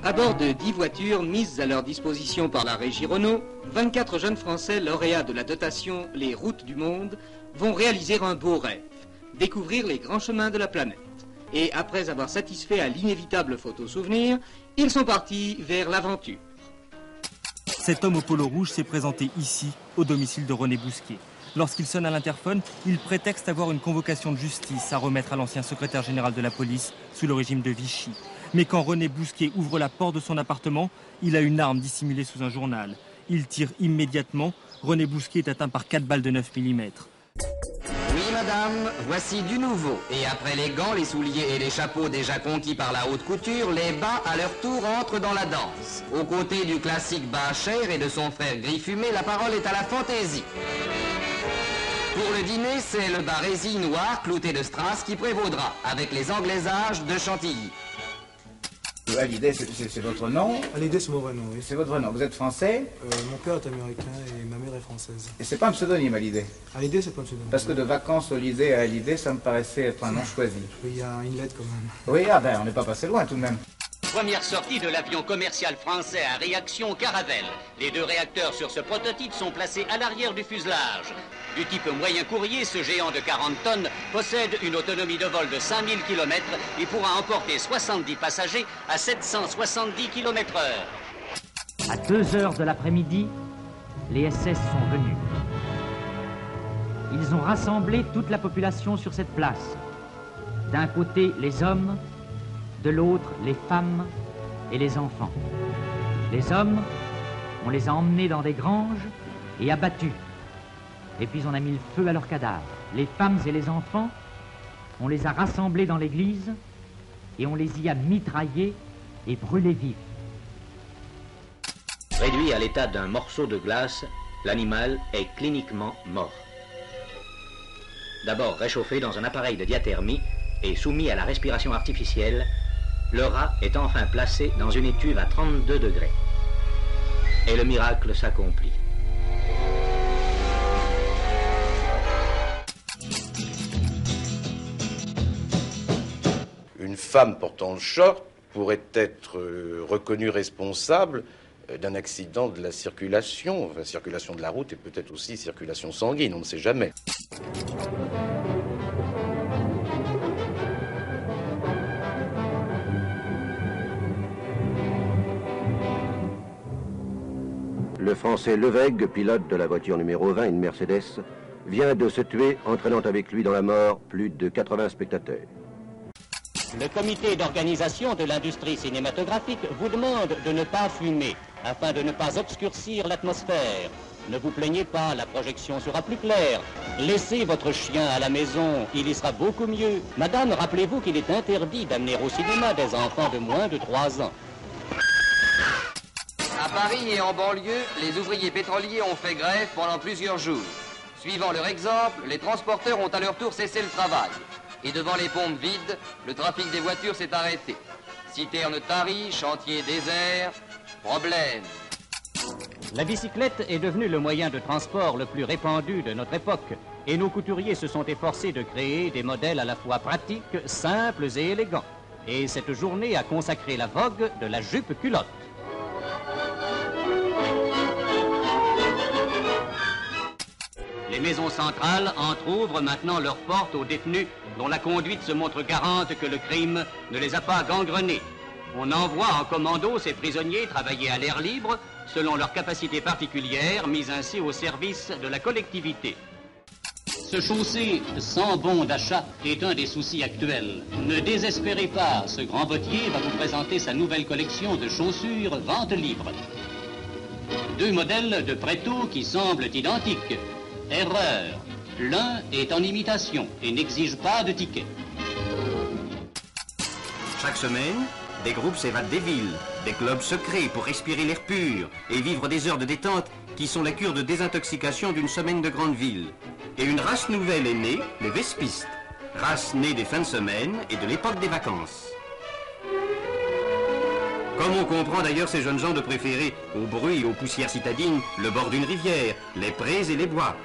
À bord de 10 voitures mises à leur disposition par la régie Renault, 24 jeunes Français lauréats de la dotation Les Routes du Monde vont réaliser un beau rêve, découvrir les grands chemins de la planète. Et après avoir satisfait à l'inévitable photo-souvenir, ils sont partis vers l'aventure. Cet homme au polo rouge s'est présenté ici, au domicile de René Bousquet. Lorsqu'il sonne à l'interphone, il prétexte avoir une convocation de justice à remettre à l'ancien secrétaire général de la police sous le régime de Vichy. Mais quand René Bousquet ouvre la porte de son appartement, il a une arme dissimulée sous un journal. Il tire immédiatement. René Bousquet est atteint par 4 balles de 9 mm. Oui, madame, voici du nouveau. Et après les gants, les souliers et les chapeaux déjà conquis par la haute couture, les bas, à leur tour, entrent dans la danse. Aux côtés du classique bas cher et de son frère gris fumé, la parole est à la fantaisie. Pour le dîner, c'est le bas résille noir clouté de strass qui prévaudra, avec les anglaisages de Chantilly. Hallyday, c'est votre nom? Hallyday, c'est mon vrai nom, oui. C'est votre vrai nom. Vous êtes français? Mon père est américain et ma mère est française. Et c'est pas un pseudonyme, Hallyday? Hallyday, c'est pas un pseudonyme. Parce que de vacances au lycée à Hallyday, ça me paraissait être un nom choisi. Oui, il y a une lettre quand même. Oui, ah ben, on n'est pas passé loin tout de même. Première sortie de l'avion commercial français à réaction Caravelle. Les 2 réacteurs sur ce prototype sont placés à l'arrière du fuselage. Du type moyen courrier, ce géant de 40 tonnes possède une autonomie de vol de 5000 km et pourra emporter 70 passagers à 770 km/h. À 2 heures de l'après-midi, les SS sont venus. Ils ont rassemblé toute la population sur cette place. D'un côté, les hommes, de l'autre, les femmes et les enfants. Les hommes, on les a emmenés dans des granges et abattus. Et puis on a mis le feu à leurs cadavres. Les femmes et les enfants, on les a rassemblés dans l'église et on les y a mitraillés et brûlés vifs. Réduit à l'état d'un morceau de glace, l'animal est cliniquement mort. D'abord réchauffé dans un appareil de diathermie et soumis à la respiration artificielle, le rat est enfin placé dans une étuve à 32 degrés. Et le miracle s'accomplit. Une femme portant le short pourrait être reconnue responsable d'un accident de la circulation, enfin, circulation de la route et peut-être aussi circulation sanguine, on ne sait jamais. Le Français Levègue, pilote de la voiture numéro 20, une Mercedes, vient de se tuer, entraînant avec lui dans la mort plus de 80 spectateurs. Le comité d'organisation de l'industrie cinématographique vous demande de ne pas fumer, afin de ne pas obscurcir l'atmosphère. Ne vous plaignez pas, la projection sera plus claire. Laissez votre chien à la maison, il y sera beaucoup mieux. Madame, rappelez-vous qu'il est interdit d'amener au cinéma des enfants de moins de 3 ans. À Paris et en banlieue, les ouvriers pétroliers ont fait grève pendant plusieurs jours. Suivant leur exemple, les transporteurs ont à leur tour cessé le travail. Et devant les pompes vides, le trafic des voitures s'est arrêté. Citerne tarie, chantier désert, problème. La bicyclette est devenue le moyen de transport le plus répandu de notre époque. Et nos couturiers se sont efforcés de créer des modèles à la fois pratiques, simples et élégants. Et cette journée a consacré la vogue de la jupe culotte. Les maisons centrales entr'ouvrent maintenant leurs portes aux détenus dont la conduite se montre garante que le crime ne les a pas gangrenés. On envoie en commando ces prisonniers travailler à l'air libre selon leurs capacités particulières mises ainsi au service de la collectivité. Se chausser sans bon d'achat est un des soucis actuels. Ne désespérez pas, ce grand bottier va vous présenter sa nouvelle collection de chaussures vente libre. 2 modèles de Préto qui semblent identiques. Erreur. L'un est en imitation et n'exige pas de ticket. Chaque semaine, des groupes s'évadent des villes, des clubs secrets pour respirer l'air pur et vivre des heures de détente qui sont la cure de désintoxication d'une semaine de grande ville. Et une race nouvelle est née, les Vespistes. Race née des fins de semaine et de l'époque des vacances. Comme on comprend d'ailleurs ces jeunes gens de préférer au bruit et aux poussières citadines le bord d'une rivière, les prés et les bois.